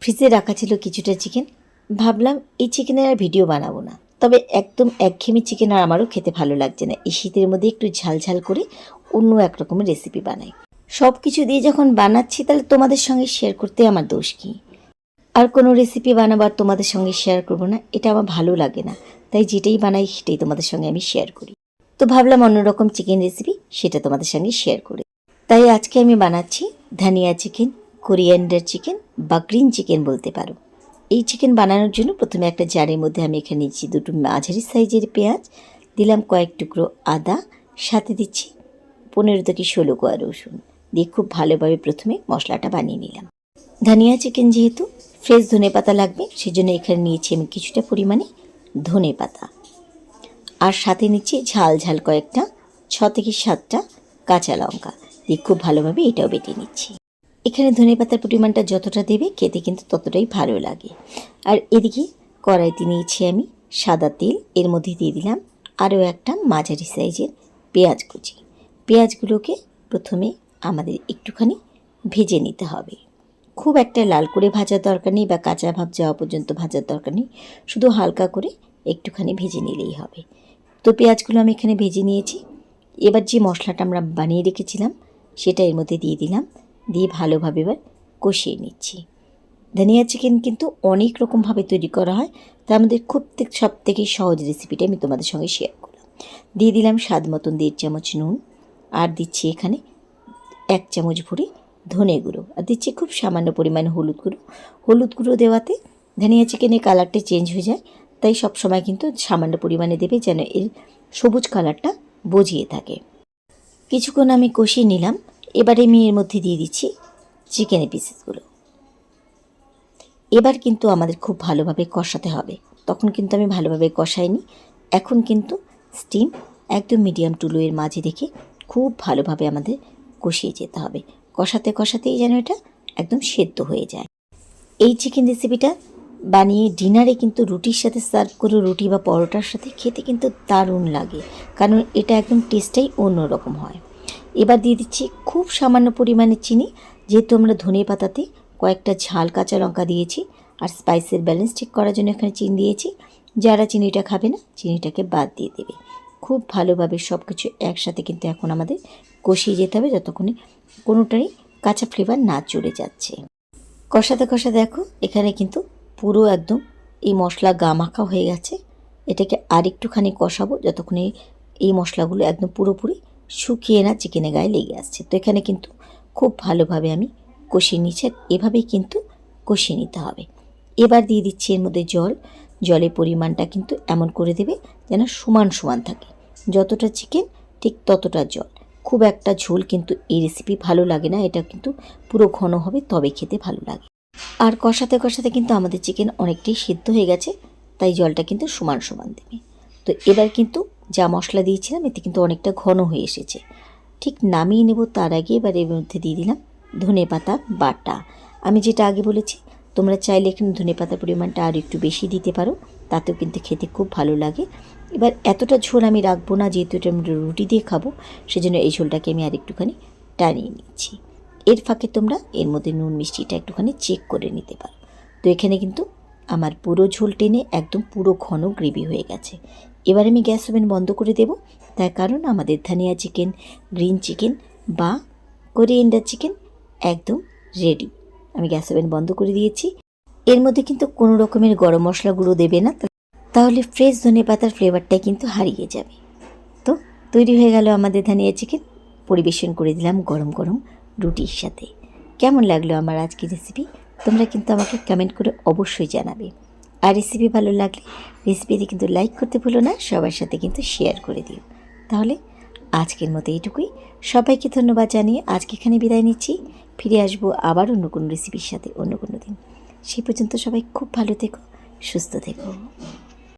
ফ্রিজে রাখা ছিল কিছুটা চিকেন। ভাবলাম এই চিকেনের আর ভিডিও বানাবো না, তবে একদম একঘেয়েমি চিকেন আর আমারও খেতে ভালো লাগছে না। এই শীতের মধ্যে একটু ঝাল ঝাল করে অন্য এক রকমের রেসিপি বানাই। সব কিছু দিয়ে যখন বানাচ্ছি তাহলে তোমাদের সঙ্গে শেয়ার করতে আমার দোষ কী? আর কোনো রেসিপি বানাবার তোমাদের সঙ্গে শেয়ার করবো না, এটা আমার ভালো লাগে না। তাই যেটাই বানাই সেটাই তোমাদের সঙ্গে আমি শেয়ার করি। তো ভাবলাম অন্যরকম চিকেন রেসিপি সেটা তোমাদের সঙ্গে শেয়ার করি। তাই আজকে আমি বানাচ্ছি ধনিয়া চিকেন, কোরিয়ান্ডার চিকেন বা গ্রিন চিকেন বলতে পারো। এই চিকেন বানানোর জন্য প্রথমে একটা জারের মধ্যে আমি এখানে নিচ্ছি দুটো মাঝারি সাইজের পেঁয়াজ, দিলাম কয়েক টুকরো আদা, সাথে দিচ্ছি 15 থেকে 16 কোয়া রসুন দিয়ে খুব ভালোভাবে প্রথমে মশলাটা বানিয়ে নিলাম। ধনিয়া চিকেন যেহেতু ফ্রেশ ধনে পাতা লাগবে, সেজন্য এখানে নিয়েছি আমি কিছুটা পরিমাণে ধনে পাতা, আর সাথে নিচ্ছি ঝাল ঝাল কয়েকটা 6 থেকে 7টা কাঁচা লঙ্কা দিয়ে খুব ভালোভাবে এটাও বেটে নিচ্ছি। এখানে ধনে পাতার পরিমাণটা যতটা দেবে খেতে কিন্তু ততটাই ভালো লাগে। আর এদিকে কড়াইতে নিয়েছি আমি সাদা তেল, এর মধ্যে দিয়ে দিলাম আরও একটা মাঝারি সাইজের পেঁয়াজ কুচি। পেঁয়াজগুলোকে প্রথমে আমাদের একটুখানি ভেজে নিতে হবে। খুব একটা লাল করে ভাজার দরকার নেই বা কাঁচা ভাব যাওয়া পর্যন্ত ভাজার দরকার নেই, শুধু হালকা করে একটুখানি ভেজে নিলেই হবে। তো পেঁয়াজগুলো আমি এখানে ভেজে নিয়েছি। এবার যে মশলাটা আমরা বানিয়ে রেখেছিলাম সেটা এর মধ্যে দিয়ে দিলাম, দিয়ে ভালোভাবে এবার কষিয়ে নিচ্ছি। ধনিয়া চিকেন কিন্তু অনেক রকমভাবে তৈরি করা হয়, তার মধ্যে সব থেকে সহজ রেসিপিটা আমি তোমাদের সঙ্গে শেয়ার করলাম। দিয়ে দিলাম স্বাদ মতন 1.5 চামচ নুন, আর দিচ্ছি এখানে 1 চামচ ভরে ধনে গুঁড়ো, আর দিচ্ছি খুব সামান্য পরিমাণ হলুদ গুঁড়ো। হলুদ গুঁড়ো দেওয়াতে ধনিয়া চিকেনের কালারটা চেঞ্জ হয়ে যায়, তাই সব সময় কিন্তু সামান্য পরিমাণে দেবে যেন এর সবুজ কালারটা বজিয়ে থাকে। কিছুক্ষণ আমি কষিয়ে নিলাম। এবারে আমি এর মধ্যে দিয়ে দিচ্ছি চিকেনের পিসেসগুলো। এবার কিন্তু আমাদের খুব ভালোভাবে কষাতে হবে। তখন কিন্তু আমি ভালোভাবে কষাইনি। এখন কিন্তু স্টিম একদম মিডিয়াম টু লো এর মাঝে রেখে খুব ভালোভাবে আমাদের কষিয়ে যেতে হবে। কষাতে কষাতেই যেন এটা একদম সেদ্ধ হয়ে যায়। এই চিকেন রেসিপিটা বানিয়ে ডিনারে কিন্তু রুটির সাথে সার্ভ করে, রুটি বা পরোটার সাথে খেতে কিন্তু দারুণ লাগে, কারণ এটা একদম টেস্টটাই অন্যরকম হয়। এবার দিয়ে দিচ্ছি খুব সামান্য পরিমাণে চিনি, যেহেতু আমরা ধনে পাতাতে কয়েকটা ঝাল কাঁচা লঙ্কা দিয়েছি, আর স্পাইসের ব্যালেন্স ঠিক করার জন্য এখানে চিনি দিয়েছি। যারা চিনিটা খাবে না চিনিটাকে বাদ দিয়ে দেবে। খুব ভালোভাবে সব কিছু একসাথে কিন্তু এখন আমাদের কষিয়ে যেতে হবে যতক্ষণে কোনোটারই কাঁচা ফ্লেভার না চলে যাচ্ছে। কষাতে কষাতে দেখো এখানে কিন্তু পুরো একদম এই মশলা গা মাখা হয়ে গেছে। এটাকে আর একটুখানি কষাবো যতক্ষণে এই মশলাগুলো একদম পুরোপুরি শুকিয়ে না চিকেনের গায়ে লেগে আসছে। তো এখানে কিন্তু খুব ভালোভাবে আমি কষিয়ে নিচ্ছি, আর এভাবেই কিন্তু কষিয়ে নিতে হবে। এবার দিয়ে দিচ্ছি এর মধ্যে জল। জলের পরিমাণটা কিন্তু এমন করে দেবে যেন সমান সমান থাকে, যতটা চিকেন ঠিক ততটা জল। খুব একটা ঝোল কিন্তু এই রেসিপি ভালো লাগে না, এটা কিন্তু পুরো ঘন হবে তবে খেতে ভালো লাগে। আর কষাতে কষাতে কিন্তু আমাদের চিকেন অনেকটাই সিদ্ধ হয়ে গেছে, তাই জলটা কিন্তু সমান সমান দেবে। তো এবার কিন্তু যা মশলা দিয়েছিলাম এতে কিন্তু অনেকটা ঘন হয়ে এসেছে। ঠিক নামিয়ে নেব তার আগে এবার এর মধ্যে দিয়ে দিলাম ধনে পাতা বাটা। আমি যেটা আগে বলেছি, তোমরা চাইলে এখানে ধনে পাতার পরিমাণটা আর একটু বেশি দিতে পারো, তাতেও কিন্তু খেতে খুব ভালো লাগে। এবার এতটা ঝোল আমি রাখবো না, যেহেতু এটা আমরা রুটি দিয়ে খাবো, সেজন্য এই ঝোলটাকে আমি আর একটুখানি টানিয়ে নিচ্ছি। এর ফাঁকে তোমরা এর মধ্যে নুন মিষ্টিটা একটুখানি চেক করে নিতে পারো। তো এখানে কিন্তু আমার পুরো ঝোল টেনে একদম পুরো ঘন গ্রেভি হয়ে গেছে। এবার আমি গ্যাস ওভেন বন্ধ করে দেব, তার কারণ আমাদের ধনিয়া চিকেন, গ্রিন চিকেন বা কোরিয়ান্ডার চিকেন একদম রেডি। আমি গ্যাস ওভেন বন্ধ করে দিয়েছি। এর মধ্যে কিন্তু কোনো রকমের গরম মশলা গুঁড়ো দেবে না, তাহলে ফ্রেশ ধনে পাতার ফ্লেভারটাই কিন্তু হারিয়ে যাবে। তো তৈরি হয়ে গেল আমাদের ধনিয়া চিকেন। পরিবেশন করে দিলাম গরম গরম রুটির সাথে। কেমন লাগলো আমার আজকের রেসিপি তোমরা কিন্তু আমাকে কমেন্ট করে অবশ্যই জানাবে। আর রেসিপি ভালো লাগলে রেসিপিতে কিন্তু লাইক করতে ভুলো না, সবার সাথে কিন্তু শেয়ার করে দিও। তাহলে আজকের মতো এইটুকুই। সবাইকে ধন্যবাদ জানিয়ে আজকে এখানে বিদায় নিচ্ছি। ফিরে আসবো আবার অন্য কোনো রেসিপির সাথে অন্য কোনো দিন। সেই পর্যন্ত সবাই খুব ভালো থেকো, সুস্থ থেকো।